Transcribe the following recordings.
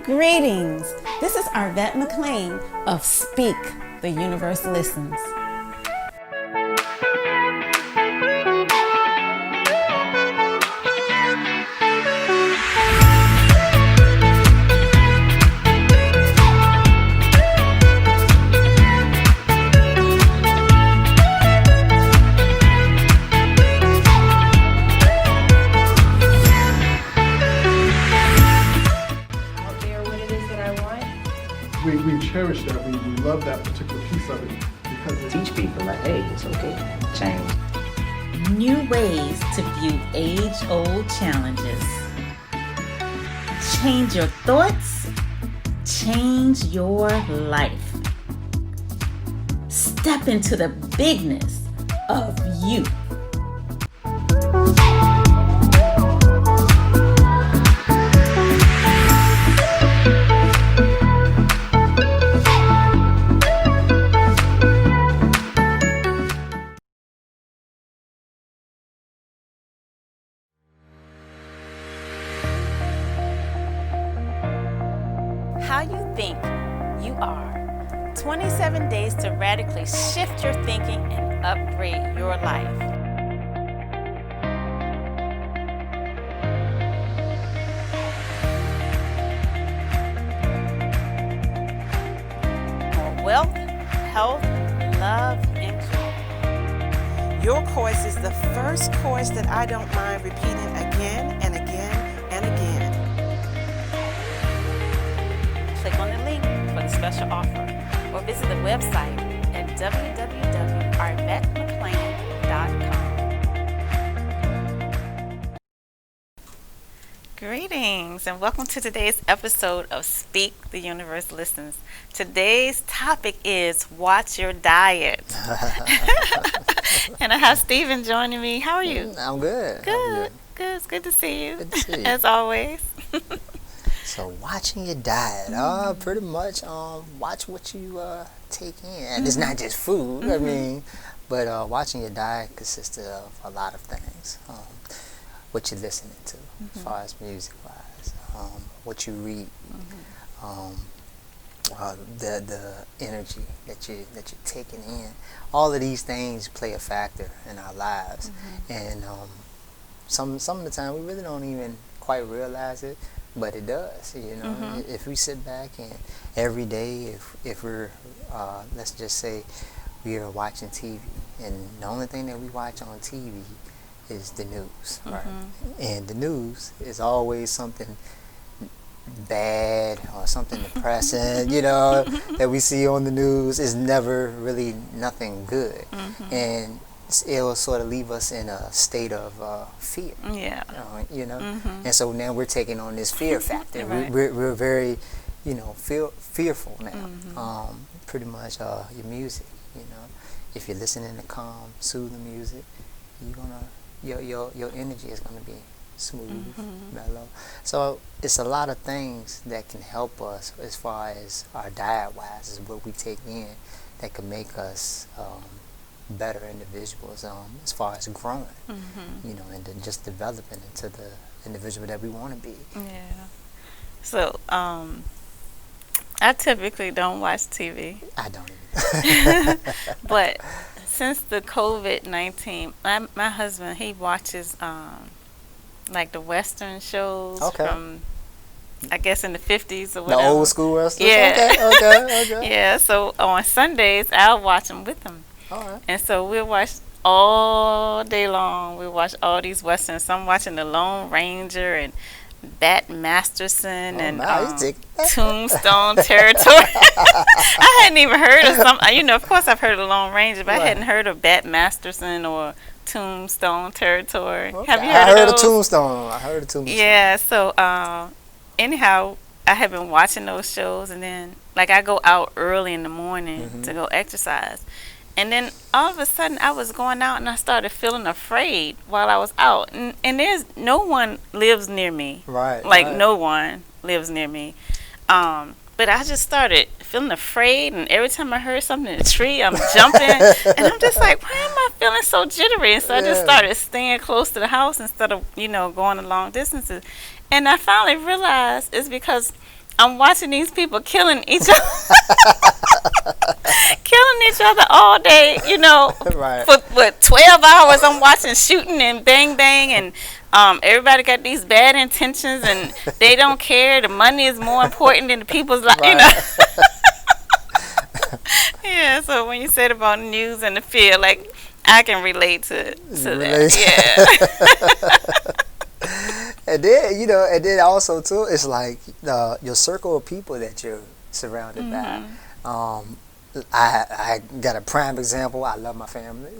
Greetings. This is Arvette McLean of Speak, the Universe Listens. We cherish that. We love that particular piece of it because it teach people like, hey, it's okay, change. New ways to view age-old challenges. Change your thoughts, change your life. Step into the bigness of you. How you think you are. 27 days to radically shift your thinking and upgrade your life. More wealth, health, love, and joy. Your course is the first course that I don't mind repeating again and again and again. Click on the link for the special offer or visit the website at www.arvettemclean.com. Greetings and welcome to today's episode of Speak, the Universe Listens. Today's topic is watch your diet. And I have Stephen joining me. How are you? I'm good. Good. Good. It's good to see you. Good to see you. As always. So watching your diet, pretty much watch what you take in. And it's not just food, I mean, but watching your diet consists of a lot of things. What you're listening to, as far as music-wise, what you read, the energy that you're taking in. All of these things play a factor in our lives, and some of the time we really don't even quite realize it. But it does, you know. If we sit back and every day, if we're, let's just say, we are watching TV, and the only thing that we watch on TV is the news, right? And the news is always something bad or something depressing, you know, that we see on the news. Is never really nothing good, and it will sort of leave us in a state of fear. Yeah. You know, and so now we're taking on this fear factor. Right. We're very, you know, fearful now. Pretty much your music. You know, if you're listening to calm, soothing music, you're gonna your energy is gonna be smooth, mellow. So it's a lot of things that can help us as far as our diet wise, is what we take in that can make us better individuals as far as growing, you know, and then just developing into the individual that we want to be. Yeah. So, I typically don't watch TV. I don't even. But since the COVID-19, my husband, he watches like the Western shows from, I guess, in the 50s or whatever. The old school Western? Yeah. Okay. Yeah, so on Sundays, I'll watch them with him. All right. And so we'll watch all day long. We'll watch all these Westerns. So I'm watching The Lone Ranger and Bat Masterson and Tombstone Territory. I hadn't even heard of some. You know, of course I've heard of Lone Ranger, but I hadn't heard of Bat Masterson or Tombstone Territory. Okay. Have you heard of those? I heard of Tombstone. Yeah. So anyhow, I have been watching those shows, and then like I go out early in the morning to go exercise. And then all of a sudden I was going out and I started feeling afraid while I was out. And there's no one lives near me. Right. Like no one lives near me. But I just started feeling afraid, and every time I heard something in the tree, I'm jumping. And I'm just like, why am I feeling so jittery? And so I just started staying close to the house instead of, going the long distances. And I finally realized it's because I'm watching these people killing each other, killing each other all day. You know, Right. for what 12 hours I'm watching shooting and bang bang and. Everybody got these bad intentions and they don't care. The money is more important than the people's life. You know. Yeah. So when you said about news and the fear, like I can relate to that. Yeah. And then and then also too, it's like your circle of people that you're surrounded by. I got a prime example. I love my family,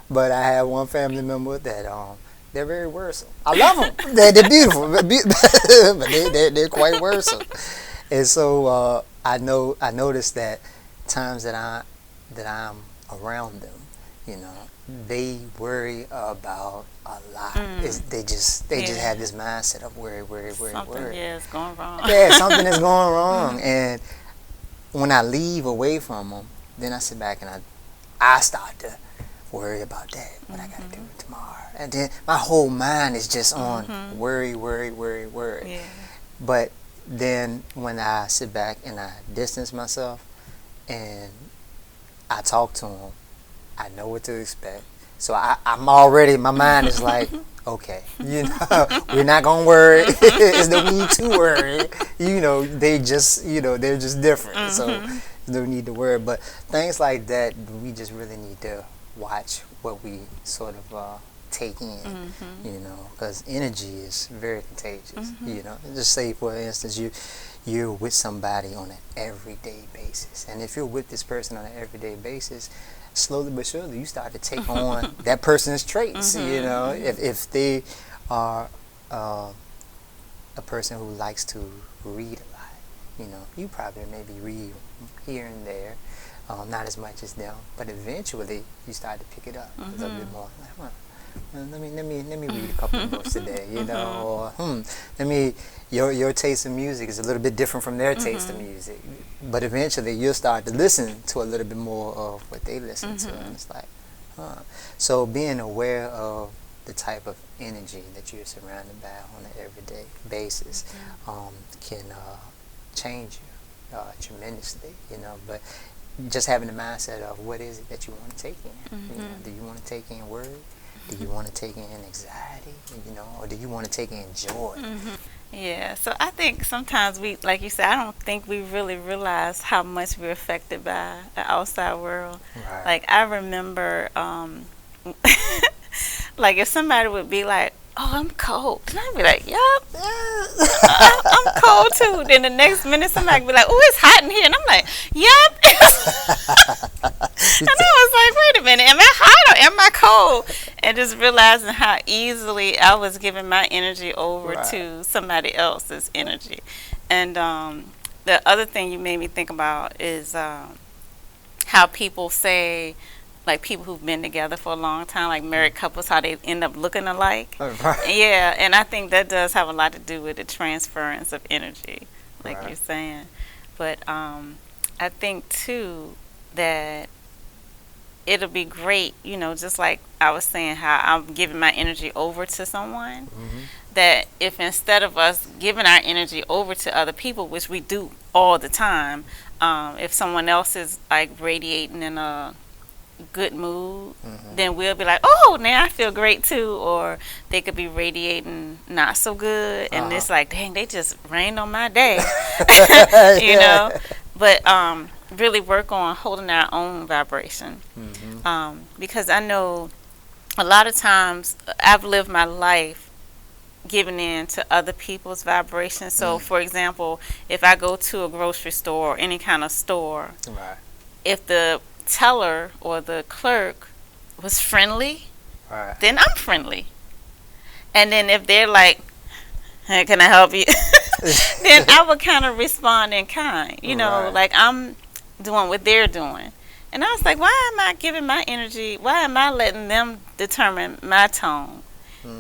but I have one family member that they're very worrisome. I love them. They're beautiful, but they're quite worrisome. And so I noticed that times that I'm around them, they worry about a lot. They just have this mindset of worry. Something is going wrong. Yeah, something is going wrong. And when I leave away from them, then I sit back and I start to worry about that. What I got to do tomorrow. And then my whole mind is just on worry. Yeah. But then when I sit back and I distance myself and I talk to them, I know what to expect. So I'm already, my mind is like, okay, we're not going to worry. There's no need to worry. They're just different. So there's no need to worry. But things like that, we just really need to watch what we sort of take in, because energy is very contagious. Just say, for instance, you're with somebody on an everyday basis. And if you're with this person on an everyday basis, slowly but surely you start to take on that person's traits. If they are a person who likes to read a lot, you probably maybe read here and there, not as much as them, but eventually you start to pick it up a little bit more. Like, let me read a couple of books today, or your taste in music is a little bit different from their taste in music, but eventually you'll start to listen to a little bit more of what they listen to, and it's like, so being aware of the type of energy that you're surrounded by on an everyday basis can change you tremendously, but just having the mindset of what is it that you want to take in. Do you want to take in worry? Do you want to take in anxiety, or do you want to take in joy? Yeah, so I think sometimes we, like you said, I don't think we really realize how much we're affected by the outside world. Right. Like I remember, like if somebody would be like, "Oh, I'm cold," and I'd be like, "Yup, I'm cold too." Then the next minute, somebody would be like, "Oh, it's hot in here," and I'm like, "Yup." And I was like, "Wait a minute, am I hot or am I cold?" And just realizing how easily I was giving my energy over to somebody else's energy. And the other thing you made me think about is how people say, like people who've been together for a long time, like married couples, how they end up looking alike. Yeah, and I think that does have a lot to do with the transference of energy, like you're saying. But I think too that it'll be great, just like I was saying, how I'm giving my energy over to someone, that if instead of us giving our energy over to other people, which we do all the time, if someone else is like radiating in a good mood, then we'll be like, "Oh, now I feel great too." Or they could be radiating not so good, and it's like, "Dang, they just rained on my day." But really work on holding our own vibration, because I know a lot of times I've lived my life giving in to other people's vibrations. So for example, if I go to a grocery store or any kind of store, if the teller or the clerk was friendly, then I'm friendly. And then if they're like, "Hey, can I help you?" then I would kind of respond in kind, like I'm doing what they're doing. And I was like, why am I giving my energy? Why am I letting them determine my tone?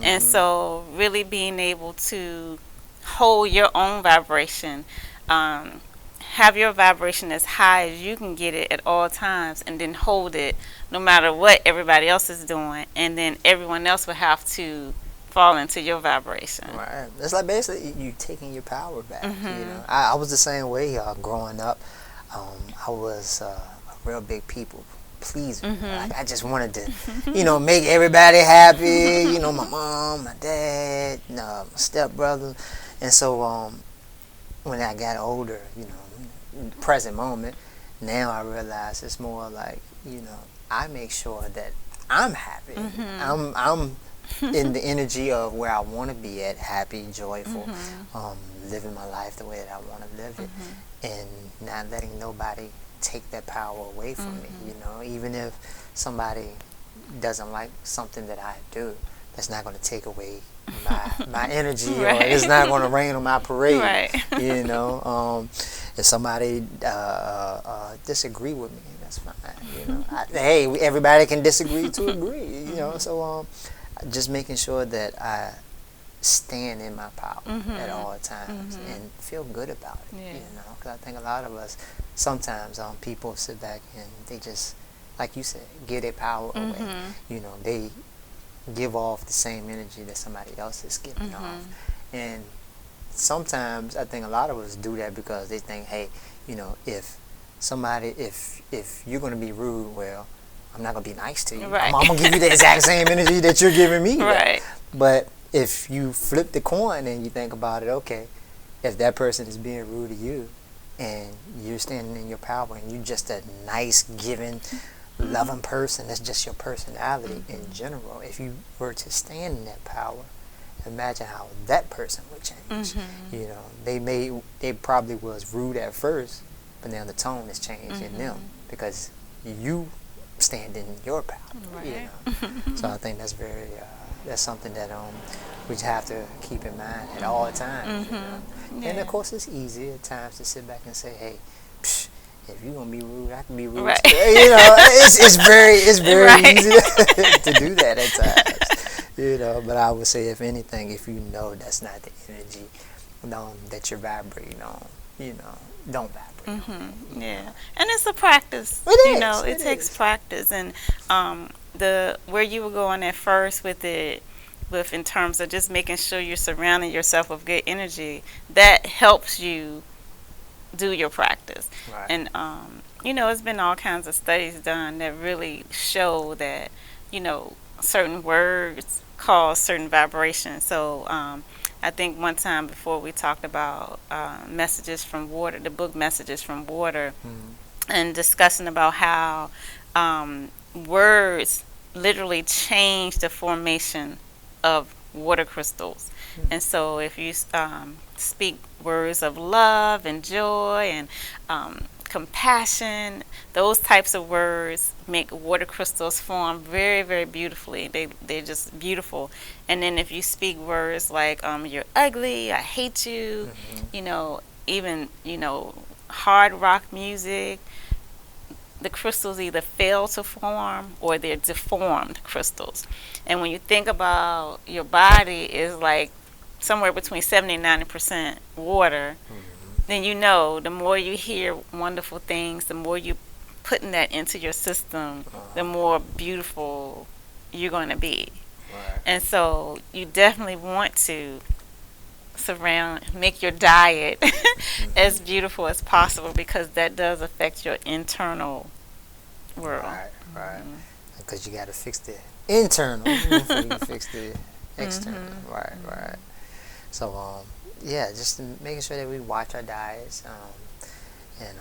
And so really being able to hold your own vibration, have your vibration as high as you can get it at all times, and then hold it no matter what everybody else is doing. And then everyone else will have to fall into your vibration. Right. It's like basically you taking your power back. You know, I was the same way growing up. I was a real big people pleaser. Like, I just wanted to, you know, make everybody happy. You know, my mom, my dad, my stepbrother, and so when I got older, you know, present moment, now I realize it's more like, you know, I make sure that I'm happy. I'm in the energy of where I want to be at, happy, joyful, living my life the way that I want to live it, and not letting nobody take that power away from me. You know, even if somebody doesn't like something that I do, that's not going to take away my energy, or it's not going to rain on my parade. Right. You know, if somebody disagree with me, that's fine. You know, hey, everybody can disagree to agree. You know, so just making sure that I stand in my power at all times and feel good about it. You know, because I think a lot of us sometimes people sit back and they just, like you said, give their power away. You know, they give off the same energy that somebody else is giving off, and sometimes I think a lot of us do that because they think, hey, you know, if you're going to be rude, well, I'm not going to be nice to you. Right. I'm going to give you the exact same energy that you're giving me. Right. But if you flip the coin and you think about it, okay, if that person is being rude to you and you're standing in your power and you're just a nice, giving, loving person, that's just your personality in general. If you were to stand in that power, imagine how that person would change. You know, they probably was rude at first, but now the tone has changed in them because you stand in your power. Right. You know, so I think that's very that's something that we just have to keep in mind at all times. You know? And of course, it's easy at times to sit back and say, hey, psh, if you're gonna be rude, I can be rude too. You know, it's very easy to do that at times. You know, but I would say, if anything, if you know that's not the energy that you're vibrating on, you know, don't vibrate. Yeah, and it's a practice. You know, it takes practice, and where you were going at first with it, in terms of just making sure you're surrounding yourself with good energy, that helps you do your practice. Right. And you know, it's been all kinds of studies done that really show that, you know, certain words cause certain vibrations. So I think one time before we talked about Messages from Water, the book Messages from Water, and discussing about how words literally change the formation of water crystals. And so if you speak words of love and joy and compassion, those types of words make water crystals form very, very beautifully. They're just beautiful. And then if you speak words like you're ugly, I hate you, you know, even, you know, hard rock music, the crystals either fail to form or they're deformed crystals. And when you think about your body is like somewhere between 70 and 90% water, then you know the more you hear wonderful things, the more you putting that into your system, the more beautiful you're going to be. Right. And so you definitely want to make your diet as beautiful as possible, because that does affect your internal world. Right. Because you got to fix the internal before you fix the external. Right. So, yeah, just making sure that we watch our diets, and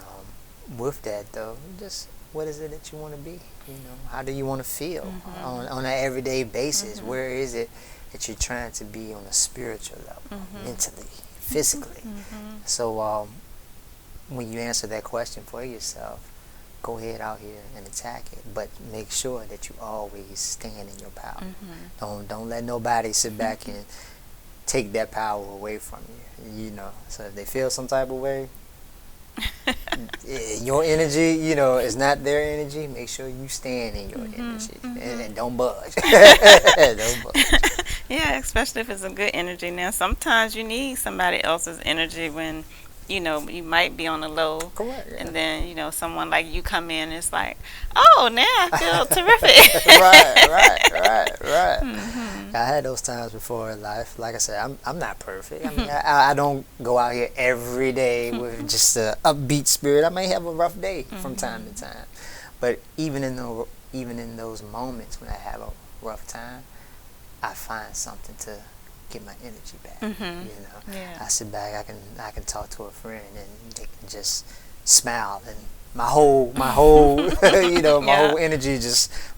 with that though, just what is it that you want to be? You know, how do you want to feel on an everyday basis? Where is it that you're trying to be on a spiritual level, mentally, physically? So, when you answer that question for yourself, go ahead out here and attack it, but make sure that you always stand in your power. Don't let nobody sit back and take that power away from you. You know, so if they feel some type of way, your energy, you know, is not their energy. Make sure you stand in your energy and don't budge. Don't budge. Yeah, especially if it's a good energy. Now, sometimes you need somebody else's energy when, you know, you might be on the low. Correct. Yeah. And then, you know, someone like you come in and it's like, oh, now I feel terrific. Right. I had those times before in life. Like I said, I'm not perfect. I mean, I don't go out here every day with just a upbeat spirit. I may have a rough day from time to time, but even in those moments when I have a rough time, I find something to get my energy back. I sit back, I can talk to a friend, and they can just smile, and my whole whole energy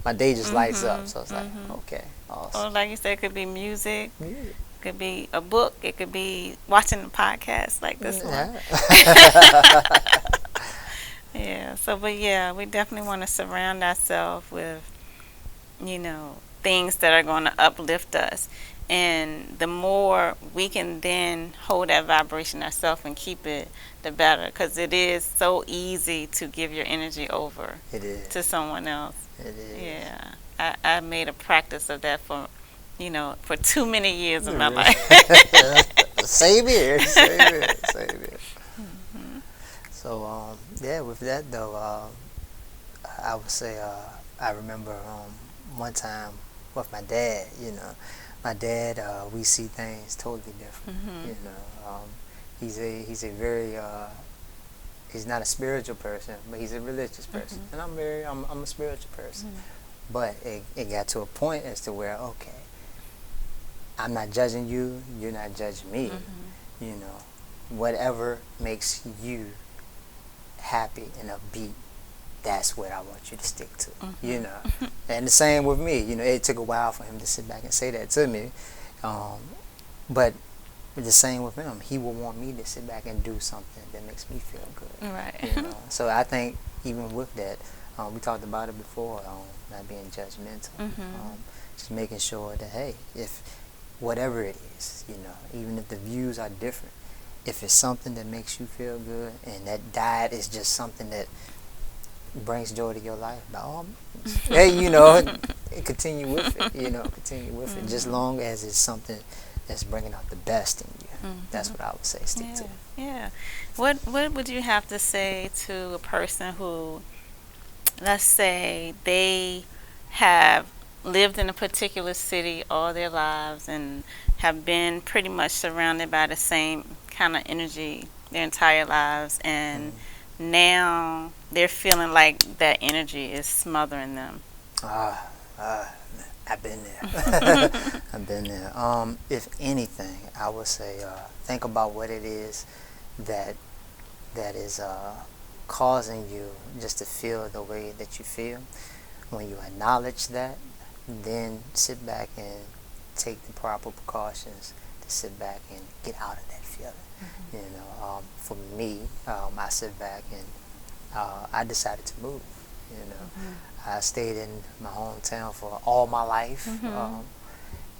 my day just lights up. So it's like, okay, awesome. Or like you said, it could be music. It could be a book. It could be watching a podcast like this one. Yeah. So, but yeah, we definitely want to surround ourselves with, things that are going to uplift us. And the more we can then hold that vibration ourselves and keep it, the better. Because it is so easy to give your energy over to someone else. It is. Yeah. I made a practice of that for too many years of my life. Same here. So, with that though, I would say I remember one time with my dad, my dad, we see things totally different. He's a very he's not a spiritual person, but he's a religious person, and I'm a spiritual person. But it got to a point as to where, okay, I'm not judging you, you're not judging me. Whatever makes you happy and upbeat, that's what I want you to stick to, And the same with me, it took a while for him to sit back and say that to me. But the same with him. He will want me to sit back and do something that makes me feel good. Right. So I think even with that, we talked about it before, not being judgmental. Just making sure that, hey, if whatever it is, even if the views are different, if it's something that makes you feel good and that diet is just something that brings joy to your life, by all means, hey, continue with it, continue with it, just long as it's something that's bringing out the best in you. That's what I would say, stick to. Yeah. What would you have to say to a person who, let's say, they have lived in a particular city all their lives and have been pretty much surrounded by the same kind of energy their entire lives, and now they're feeling like that energy is smothering them? I've been there. I've been there. If anything, I would say think about what it is that is causing you just to feel the way that you feel. When you acknowledge that, then sit back and take the proper precautions to sit back and get out of that feeling. For me, I sit back and I decided to move. I stayed in my hometown for all my life.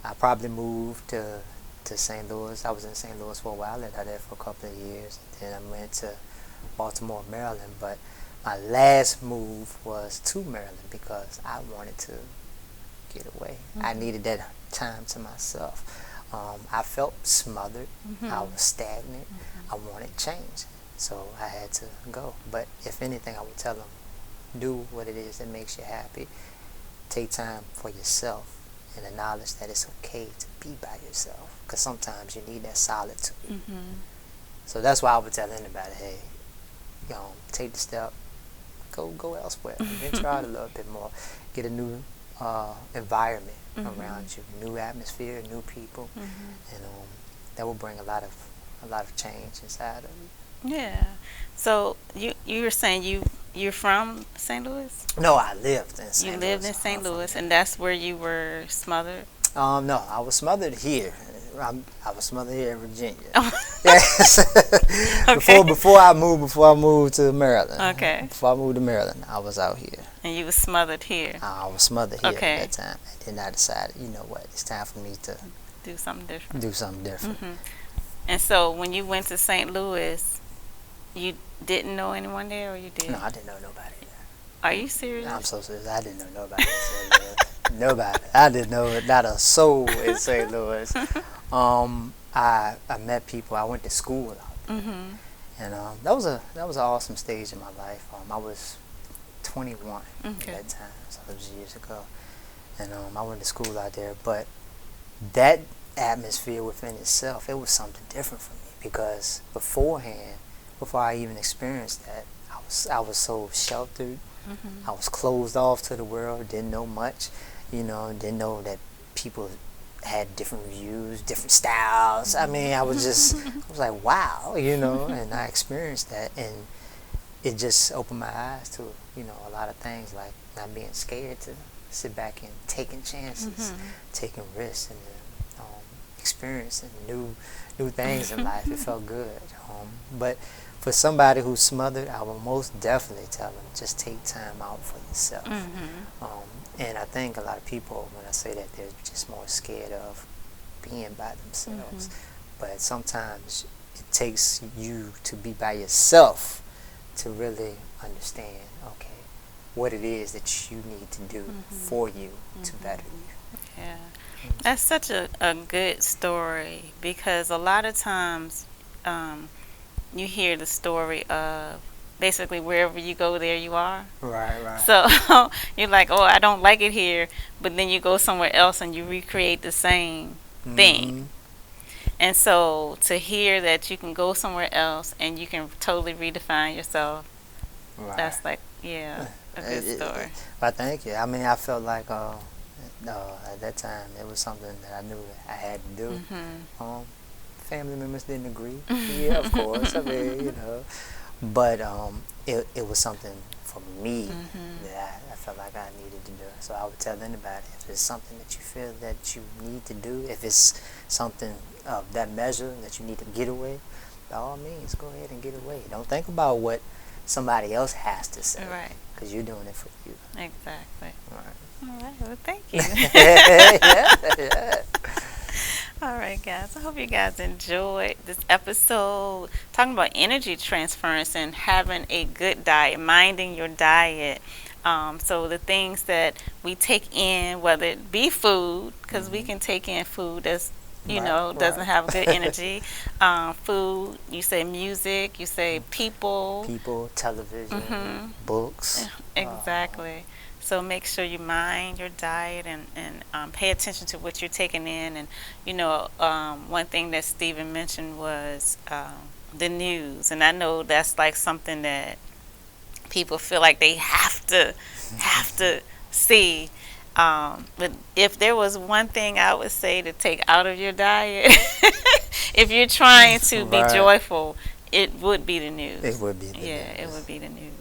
I probably moved to St. Louis. I was in St. Louis for a while. I lived out there for a couple of years. Then I went to Baltimore, Maryland. But my last move was to Maryland because I wanted to get away. I needed that time to myself. I felt smothered. I was stagnant. I wanted change. So I had to go. But if anything, I would tell them, do what it is that makes you happy. Take time for yourself and acknowledge that it's okay to be by yourself. Because sometimes you need that solitude. So that's why I would tell anybody, hey, take the step, go elsewhere, venture out a little bit more, get a new environment around you, new atmosphere, new people, and that will bring a lot of change inside of you. Yeah. So you were saying you're from St. Louis? No, I lived in St. Louis. You lived in St. Louis, and that's where you were smothered? No, I was smothered here. I was smothered here in Virginia. Yes. Okay. Before I moved to Maryland. Okay. Before I moved to Maryland, I was out here. And you were smothered here? I was smothered here Okay. at that time. And then I decided, you know what, it's time for me to do something different. And so when you went to St. Louis, you didn't know anyone there, or you did? No, I didn't know nobody there. Are you serious? I'm so serious. I didn't know nobody in St. Louis. Nobody. I didn't know not a soul in St. Louis. I met people. I went to school out there, and that was an awesome stage in my life. I was 21 at that time, so it was years ago, and I went to school out there. But that atmosphere within itself, it was something different for me, because beforehand, before I even experienced that, I was so sheltered. I was closed off to the world, didn't know much, didn't know that people had different views, different styles. I mean, I was like, wow, and I experienced that, and it just opened my eyes to, a lot of things, like not being scared to sit back and taking chances, taking risks, and experiencing new things in life. It felt good. But for somebody who's smothered, I will most definitely tell them, just take time out for yourself. And I think a lot of people, when I say that, they're just more scared of being by themselves. But sometimes it takes you to be by yourself to really understand, okay, what it is that you need to do for you to better you. Yeah. That's such a good story, because a lot of times you hear the story of basically wherever you go, there you are. Right. So you're like, oh, I don't like it here, but then you go somewhere else and you recreate the same thing. And so to hear that you can go somewhere else and you can totally redefine yourself, that's like, a good story. But thank you. I mean, I felt like at that time it was something that I knew I had to do. Family members didn't agree. Yeah, of course. I mean, but it was something for me that I felt like I needed to do. So I would tell anybody, if it's something that you feel that you need to do, if it's something of that measure that you need to get away, by all means, go ahead and get away. Don't think about what somebody else has to say, because you're doing it for you. Exactly. Right. All right. Well, thank you. Yeah. All right, guys. I hope you guys enjoyed this episode talking about energy transference and having a good diet, minding your diet. So the things that we take in, whether it be food, because we can take in food that's, doesn't have good energy. Food, you say music, you say people. People, television, books. Exactly. So make sure you mind your diet and pay attention to what you're taking in. And, one thing that Stephen mentioned was the news. And I know that's like something that people feel like they have to see. But if there was one thing I would say to take out of your diet, if you're trying to be joyful, it would be the news. It would be the news. Yeah, it would be the news.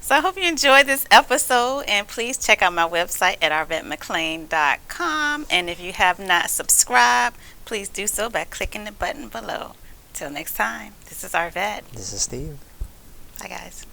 So I hope you enjoyed this episode, and please check out my website at arvettmclain.com. And if you have not subscribed, please do so by clicking the button below. Till next time, this is Arvett. This is Steve. Bye, guys.